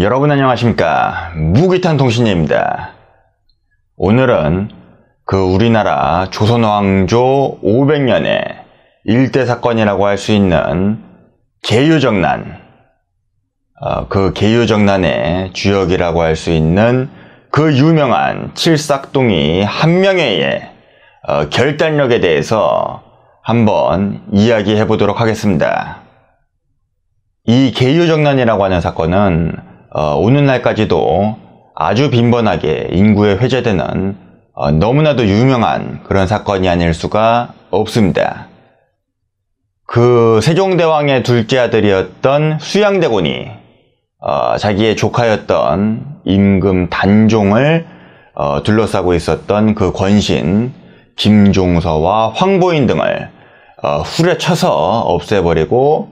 여러분 안녕하십니까. 무기탄 통신입니다. 오늘은 우리나라 조선왕조 500년의 일대 사건이라고 할 수 있는 계유정난, 계유정난의 주역이라고 할 수 있는 그 유명한 칠삭동이 한 명의 결단력에 대해서 한번 이야기해 보도록 하겠습니다. 이 계유정난이라고 하는 사건은 오늘날까지도 아주 빈번하게 인구에 회자되는 너무나도 유명한 그런 사건이 아닐 수가 없습니다. 세종대왕의 둘째 아들이었던 수양대군이 자기의 조카였던 임금 단종을 둘러싸고 있었던 그 권신 김종서와 황보인 등을 후려쳐서 없애버리고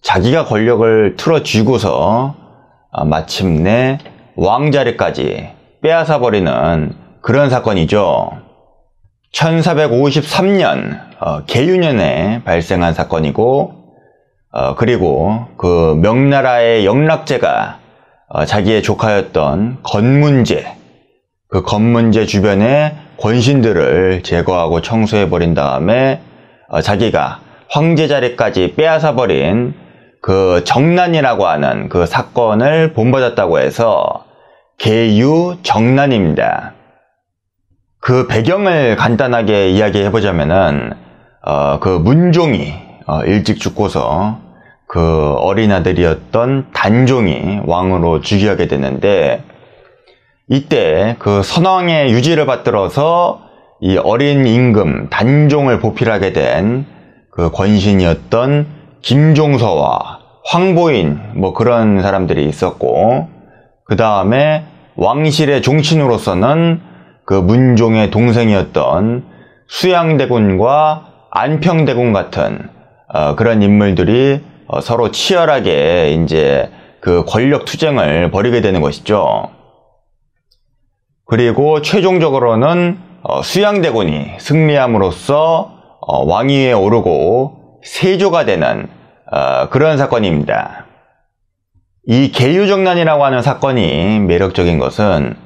자기가 권력을 틀어쥐고서 마침내 왕자리까지 빼앗아버리는 그런 사건이죠. 1453년 계유년에 발생한 사건이고, 그리고 명나라의 영락제가 자기의 조카였던 건문제, 그 건문제 주변의 권신들을 제거하고 청소해버린 다음에 자기가 황제 자리까지 빼앗아버린 정난이라고 하는 그 사건을 본받았다고 해서 계유정난입니다. 그 배경을 간단하게 이야기해보자면은 문종이 일찍 죽고서 어린 아들이었던 단종이 왕으로 즉위하게 되는데, 이때 선왕의 유지를 받들어서 이 어린 임금 단종을 보필하게 된 권신이었던 김종서와 황보인 그런 사람들이 있었고, 그 다음에 왕실의 종친으로서는 문종의 동생이었던 수양대군과 안평대군 같은 그런 인물들이 서로 치열하게 이제 권력 투쟁을 벌이게 되는 것이죠. 그리고 최종적으로는 수양대군이 승리함으로써 왕위에 오르고 세조가 되는 그런 사건입니다. 이 계유정난이라고 하는 사건이 매력적인 것은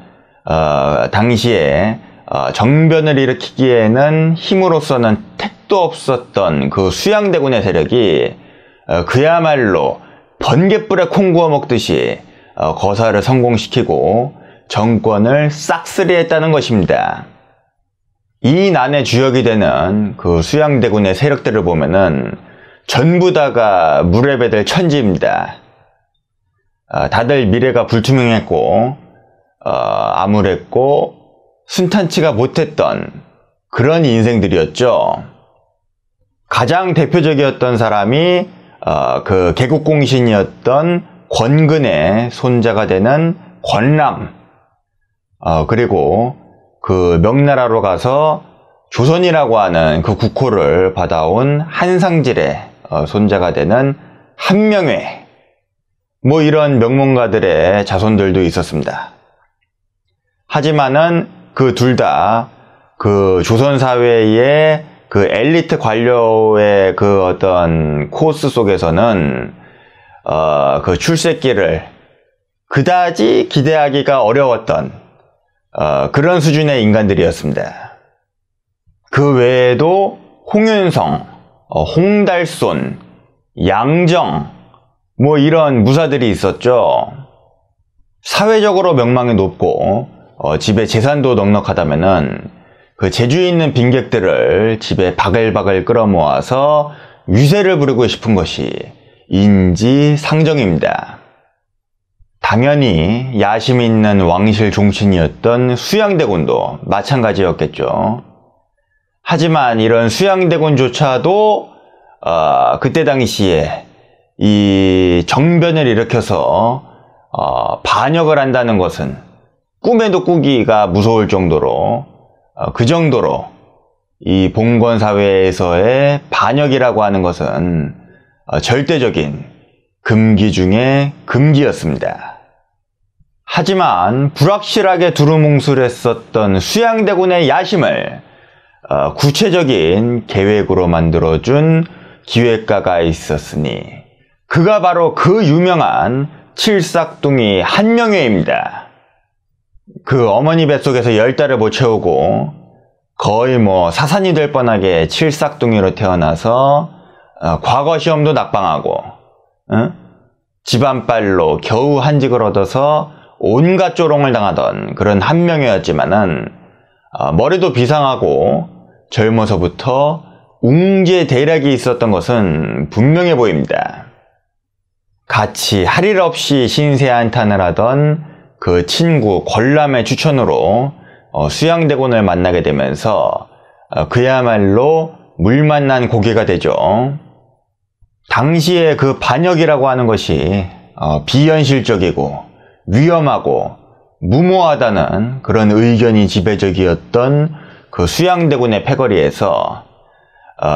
당시에 정변을 일으키기에는 힘으로서는 택도 없었던 수양대군의 세력이 그야말로 번갯불에 콩 구워 먹듯이 거사를 성공시키고 정권을 싹쓸이했다는 것입니다. 이 난의 주역이 되는 수양대군의 세력들을 보면은 전부 다가 물에 배들 천지입니다. 다들 미래가 불투명했고 암울했고 순탄치가 못했던 그런 인생들이었죠. 가장 대표적이었던 사람이 개국공신이었던 권근의 손자가 되는 권람, 그리고 명나라로 가서 조선이라고 하는 국호를 받아온 한상질의 손자가 되는 한명회, 이런 명문가들의 자손들도 있었습니다. 하지만은 둘 다 조선 사회의 엘리트 관료의 어떤 코스 속에서는 출세길을 그다지 기대하기가 어려웠던 그런 수준의 인간들이었습니다. 그 외에도 홍윤성, 홍달손, 양정, 이런 무사들이 있었죠. 사회적으로 명망이 높고 집에 재산도 넉넉하다면은 재주에 있는 빈객들을 집에 바글바글 끌어모아서 유세를 부리고 싶은 것이 인지상정입니다. 당연히 야심 있는 왕실 종친이었던 수양대군도 마찬가지였겠죠. 하지만 이런 수양대군조차도 그때 당시에 이 정변을 일으켜서 반역을 한다는 것은 꿈에도 꾸기가 무서울 정도로, 그 정도로 이 봉건 사회에서의 반역이라고 하는 것은 절대적인 금기 중에 금기였습니다. 하지만 불확실하게 두루뭉술했었던 수양대군의 야심을 구체적인 계획으로 만들어준 기획가가 있었으니 그가 바로 그 유명한 칠삭둥이 한명회입니다. 그 어머니 뱃속에서 10달을 못 채우고 거의 뭐 사산이 될 뻔하게 칠삭둥이로 태어나서 과거 시험도 낙방하고 집안빨로 겨우 한직을 얻어서 온갖 조롱을 당하던 그런 한명회였지만은 머리도 비상하고 젊어서부터 웅재대략이 있었던 것은 분명해 보입니다. 같이 할 일 없이 신세한탄을 하던 그 친구 권람의 추천으로 수양대군을 만나게 되면서 그야말로 물 만난 고기가 되죠. 당시에 그 반역이라고 하는 것이 비현실적이고 위험하고 무모하다는 그런 의견이 지배적이었던 그 수양대군의 패거리에서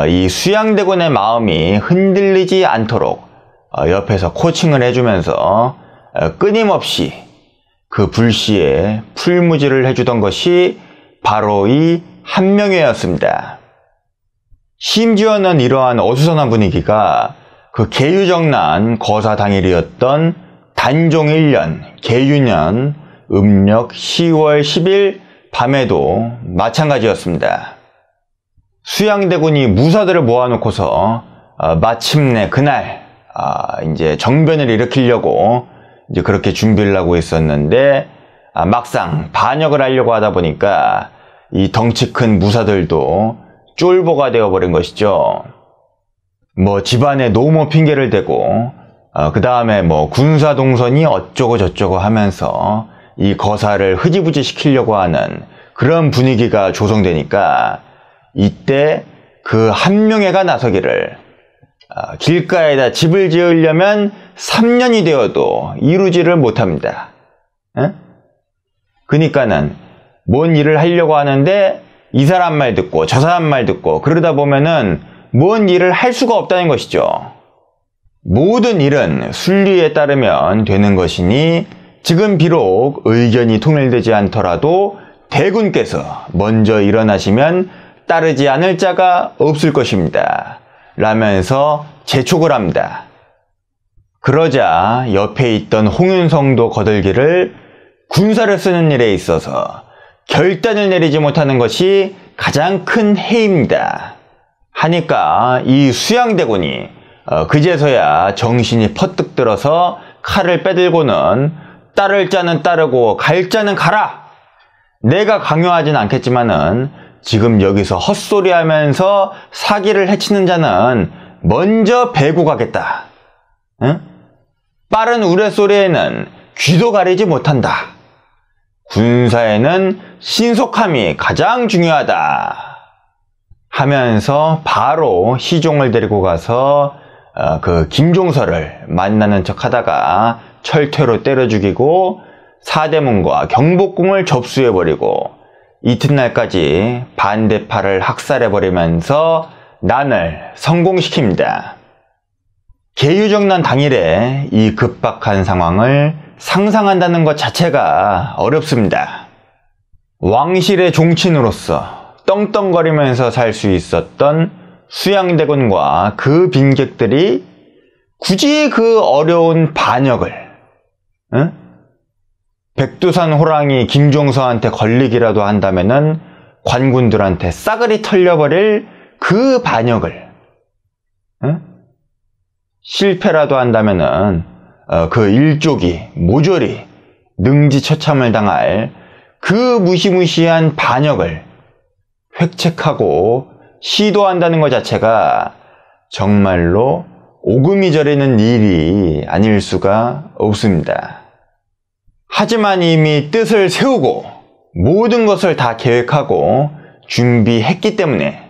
이 수양대군의 마음이 흔들리지 않도록 옆에서 코칭을 해주면서 끊임없이 그 불시에 풀무지를 해주던 것이 바로 이 한명회였습니다. 심지어는 이러한 어수선한 분위기가 그 계유정난 거사 당일이었던 단종 1년 계유년 음력 10월 10일 밤에도 마찬가지였습니다. 수양대군이 무사들을 모아놓고서 마침내 그날 이제 정변을 일으키려고 이제 그렇게 준비를 하고 있었는데 막상 반역을 하려고 하다 보니까 이 덩치 큰 무사들도 쫄보가 되어버린 것이죠. 뭐 집안에 노모 핑계를 대고 그 다음에 뭐 군사 동선이 어쩌고 저쩌고 하면서 이 거사를 흐지부지 시키려고 하는 그런 분위기가 조성되니까 이때 그 한명회가 나서기를 길가에다 집을 지으려면 3년이 되어도 이루지를 못합니다. 그러니까는 뭔 일을 하려고 하는데 이 사람 말 듣고 저 사람 말 듣고 그러다 보면은 뭔 일을 할 수가 없다는 것이죠. 모든 일은 순리에 따르면 되는 것이니 지금 비록 의견이 통일되지 않더라도 대군께서 먼저 일어나시면 따르지 않을 자가 없을 것입니다. 라면서 재촉을 합니다. 그러자 옆에 있던 홍윤성도 거들기를 군사를 쓰는 일에 있어서 결단을 내리지 못하는 것이 가장 큰 해입니다. 하니까 이 수양대군이 그제서야 정신이 퍼뜩 들어서 칼을 빼들고는 따를 자는 따르고 갈 자는 가라! 내가 강요하진 않겠지만은 지금 여기서 헛소리하면서 사기를 해치는 자는 먼저 베고 가겠다. 응? 빠른 우레소리에는 귀도 가리지 못한다. 군사에는 신속함이 가장 중요하다. 하면서 바로 시종을 데리고 가서 그 김종서를 만나는 척 하다가 철퇴로 때려 죽이고 사대문과 경복궁을 접수해버리고 이튿날까지 반대파를 학살해버리면서 난을 성공시킵니다. 계유정난 당일에 이 급박한 상황을 상상한다는 것 자체가 어렵습니다. 왕실의 종친으로서 떵떵거리면서 살 수 있었던 수양대군과 그 빈객들이 굳이 그 어려운 반역을 백두산 호랑이 김종서한테 걸리기라도 한다면은 관군들한테 싸그리 털려버릴 그 반역을 실패라도 한다면은 그 일족이 모조리 능지처참을 당할 그 무시무시한 반역을 획책하고 시도한다는 것 자체가 정말로 오금이 저리는 일이 아닐 수가 없습니다. 하지만 이미 뜻을 세우고 모든 것을 다 계획하고 준비했기 때문에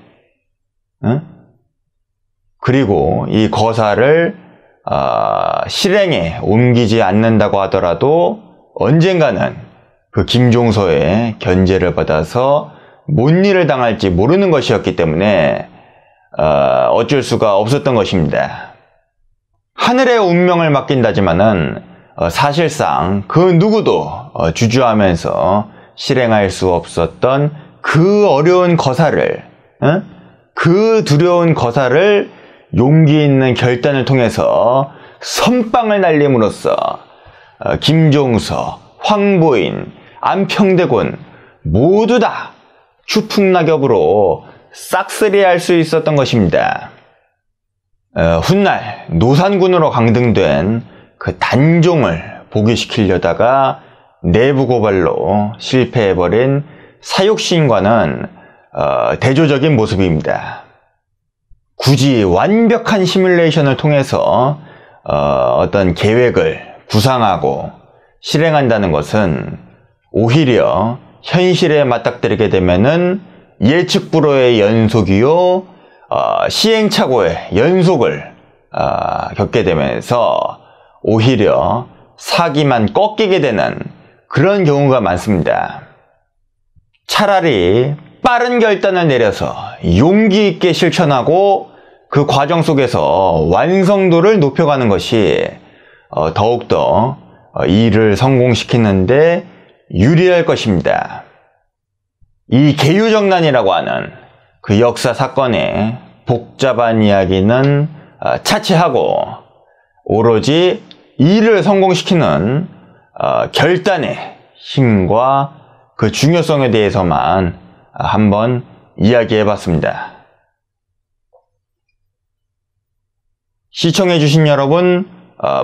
그리고 이 거사를 실행에 옮기지 않는다고 하더라도 언젠가는 그 김종서의 견제를 받아서 뭔 일을 당할지 모르는 것이었기 때문에 어쩔 수가 없었던 것입니다. 하늘의 운명을 맡긴다지만은 사실상 그 누구도 주저하면서 실행할 수 없었던 그 어려운 거사를 그 두려운 거사를 용기 있는 결단을 통해서 선빵을 날림으로써 김종서, 황보인, 안평대군 모두 다 추풍낙엽으로 싹쓸이할 수 있었던 것입니다. 훗날 노산군으로 강등된 그 단종을 복위시키려다가 내부 고발로 실패해버린 사육시인과는 대조적인 모습입니다. 굳이 완벽한 시뮬레이션을 통해서 어떤 계획을 구상하고 실행한다는 것은 오히려 현실에 맞닥뜨리게 되면은 예측 불허의 연속이요, 시행착오의 연속을 겪게 되면서 오히려 사기만 꺾이게 되는 그런 경우가 많습니다. 차라리 빠른 결단을 내려서 용기 있게 실천하고 그 과정 속에서 완성도를 높여가는 것이 더욱더 일을 성공시키는데 유리할 것입니다. 이 계유정난이라고 하는 그 역사 사건의 복잡한 이야기는 차치하고 오로지 일을 성공시키는 결단의 힘과 그 중요성에 대해서만 한번 이야기해 봤습니다. 시청해주신 여러분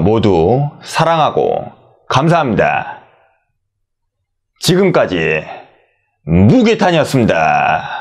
모두 사랑하고 감사합니다. 지금까지 무게탄이었습니다.